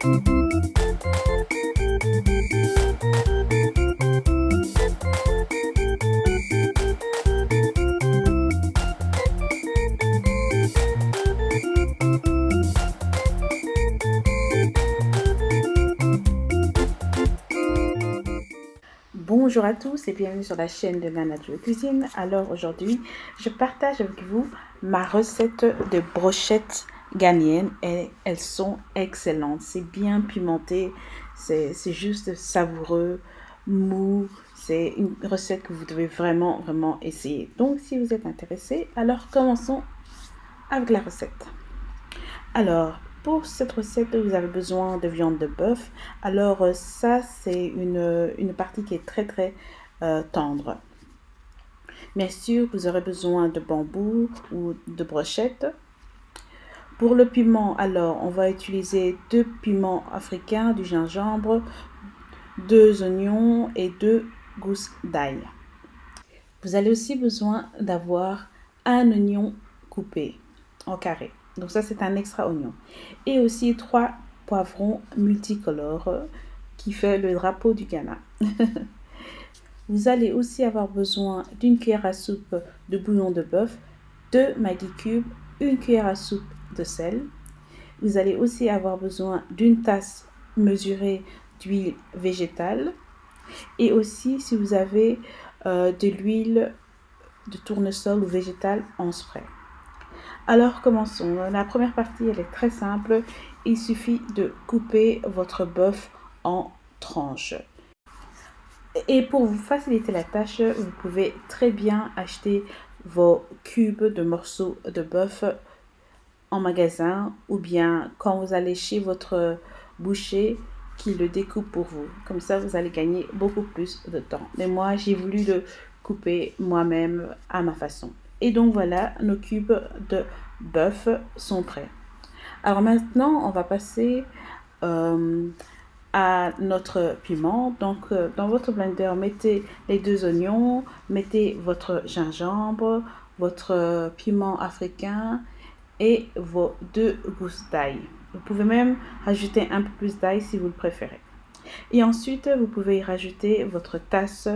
Bonjour à tous et bienvenue sur la chaîne de Nana Joe Cuisine. Alors aujourd'hui, je partage avec vous ma recette de brochettes ghanéennes et elles sont excellentes. C'est bien pimenté, c'est juste savoureux, mou. C'est une recette que vous devez vraiment essayer. Donc si vous êtes intéressé, alors commençons avec la recette. Alors, pour cette recette, vous avez besoin de viande de bœuf. Alors, ça, c'est une partie qui est très tendre. Bien sûr, vous aurez besoin de bambou ou de brochettes. Pour le piment, alors, on va utiliser 2 piments africains, du gingembre, 2 oignons et 2 gousses d'ail. Vous allez aussi besoin d'avoir un oignon coupé en carré. Donc ça, c'est un extra oignon. Et aussi 3 poivrons multicolores qui fait le drapeau du Ghana. Vous allez aussi avoir besoin d'une cuillère à soupe de bouillon de bœuf, 2 Maggi cubes, une cuillère à soupe de sel. Vous allez aussi avoir besoin d'une tasse mesurée d'huile végétale. Et aussi, si vous avez de l'huile de tournesol ou végétale en spray. Alors commençons. La première partie, elle est très simple. Il suffit de couper votre bœuf en tranches. Et pour vous faciliter la tâche, vous pouvez très bien acheter vos cubes de morceaux de bœuf en magasin ou bien quand vous allez chez votre boucher qui le découpe pour vous. Comme ça, vous allez gagner beaucoup plus de temps. Mais moi, j'ai voulu le couper moi-même à ma façon. Et donc voilà, nos cubes de bœuf sont prêts. Alors maintenant, on va passer à notre piment. Donc dans votre blender, mettez les 2 oignons, mettez votre gingembre, votre piment africain et vos 2 gousses d'ail. Vous pouvez même rajouter un peu plus d'ail si vous le préférez. Et ensuite, vous pouvez y rajouter votre tasse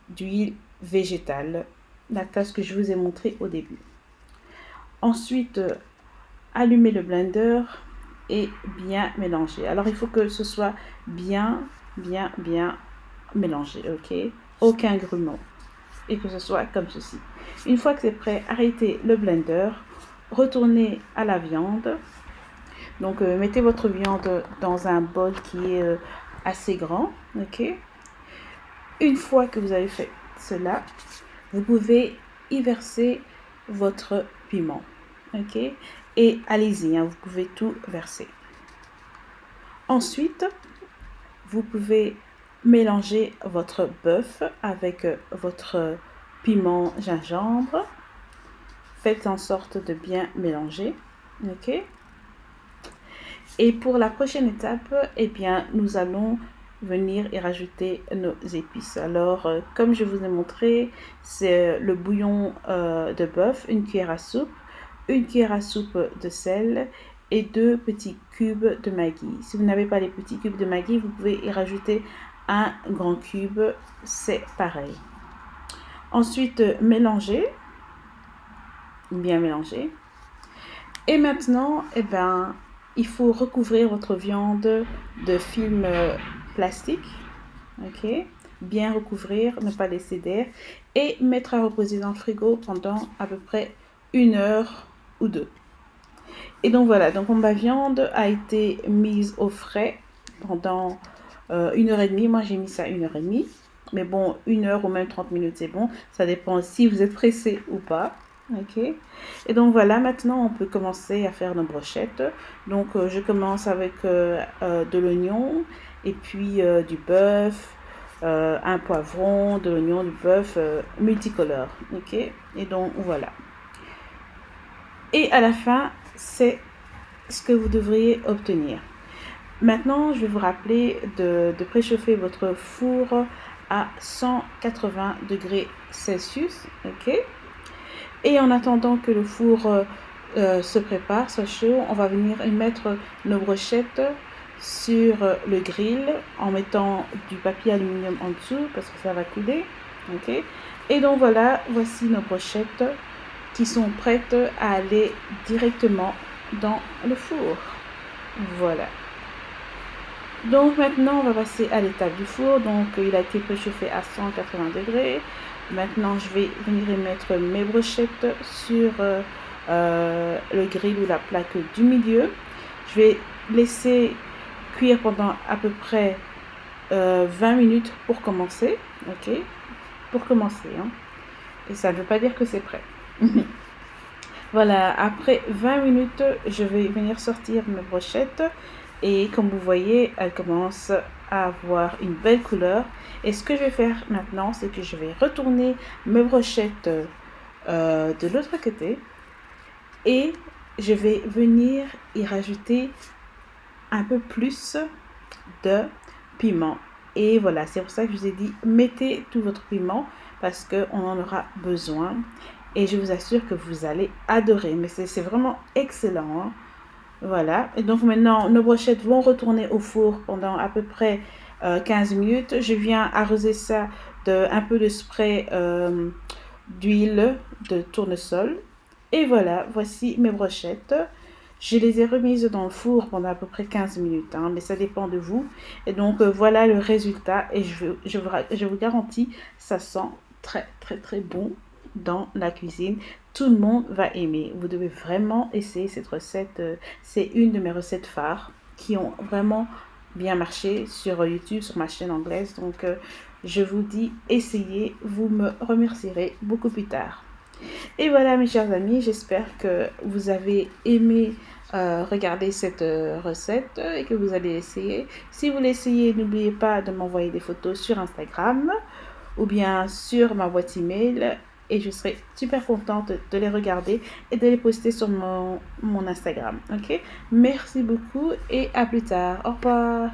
d'huile végétale, la tasse que je vous ai montrée au début. Ensuite, allumez le blender et bien mélanger. Alors, il faut que ce soit bien mélangé, ok? Aucun grumeau. Et que ce soit comme ceci. Une fois que c'est prêt, arrêtez le blender. Retournez à la viande. Donc, mettez votre viande dans un bol qui est assez grand, ok? Une fois que vous avez fait cela, vous pouvez y verser votre piment, ok? Et allez-y, hein, vous pouvez tout verser. Ensuite, vous pouvez mélanger votre bœuf avec votre piment gingembre. Faites en sorte de bien mélanger, ok? Et pour la prochaine étape, eh bien, nous allons venir et rajouter nos épices. Alors, comme je vous ai montré, c'est le bouillon de bœuf, une cuillère à soupe de sel et 2 petits cubes de Maggi. Si vous n'avez pas les petits cubes de Maggi, vous pouvez y rajouter un grand cube, c'est pareil. Ensuite, mélangez, bien mélanger. Et maintenant, eh ben, il faut recouvrir votre viande de film plastique, ok? Bien recouvrir, ne pas laisser d'air et mettre à reposer dans le frigo pendant à peu près 1 heure ou 2. Et donc voilà, donc ma viande a été mise au frais pendant 1h30. Moi j'ai mis ça 1h30. Mais bon, 1 heure ou même 30 minutes c'est bon. Ça dépend si vous êtes pressé ou pas. Ok. Et donc voilà, maintenant on peut commencer à faire nos brochettes. Donc je commence avec de l'oignon et puis du bœuf, un poivron, de l'oignon, du bœuf multicolore. Ok. Et donc voilà. Et à la fin, c'est ce que vous devriez obtenir. Maintenant, je vais vous rappeler de préchauffer votre four à 180 degrés Celsius. Ok. Et en attendant que le four se prépare, soit chaud, on va venir y mettre nos brochettes sur le grill en mettant du papier aluminium en dessous parce que ça va couler. Ok. Et donc voilà, voici nos brochettes qui sont prêtes à aller directement dans le four. Voilà. Donc maintenant, on va passer à l'étape du four. Donc il a été préchauffé à 180 degrés. Maintenant, je vais venir y mettre mes brochettes sur le grill ou la plaque du milieu. Je vais laisser cuire pendant à peu près 20 minutes pour commencer. Ok, pour commencer. Hein. Et ça ne veut pas dire que c'est prêt. Voilà, après 20 minutes, je vais venir sortir mes brochettes. Et comme vous voyez, elles commencent à avoir une belle couleur. Et ce que je vais faire maintenant, c'est que je vais retourner mes brochettes de l'autre côté. Et je vais venir y rajouter un peu plus de piment. Et voilà, c'est pour ça que je vous ai dit, mettez tout votre piment parce qu'on en aura besoin. Et je vous assure que vous allez adorer. Mais c'est vraiment excellent. Hein. Voilà. Et donc maintenant, nos brochettes vont retourner au four pendant à peu près 15 minutes. Je viens arroser ça un peu de spray d'huile de tournesol. Et voilà, voici mes brochettes. Je les ai remises dans le four pendant à peu près 15 minutes, hein, mais ça dépend de vous. Et donc voilà le résultat. Et je vous garantis, ça sent très très très bon dans la cuisine. Tout le monde va aimer. Vous devez vraiment essayer cette recette. C'est une de mes recettes phares qui ont vraiment bien marché sur YouTube, sur ma chaîne anglaise. Donc je vous dis, essayez, vous me remercierez beaucoup plus tard. Et voilà mes chers amis, j'espère que vous avez aimé regarder cette recette et que vous allez essayer. Si vous l'essayez, n'oubliez pas de m'envoyer des photos sur Instagram ou bien sur ma boîte email et je serai super contente de les regarder et de les poster sur mon Instagram. Ok? Merci beaucoup et à plus tard. Au revoir.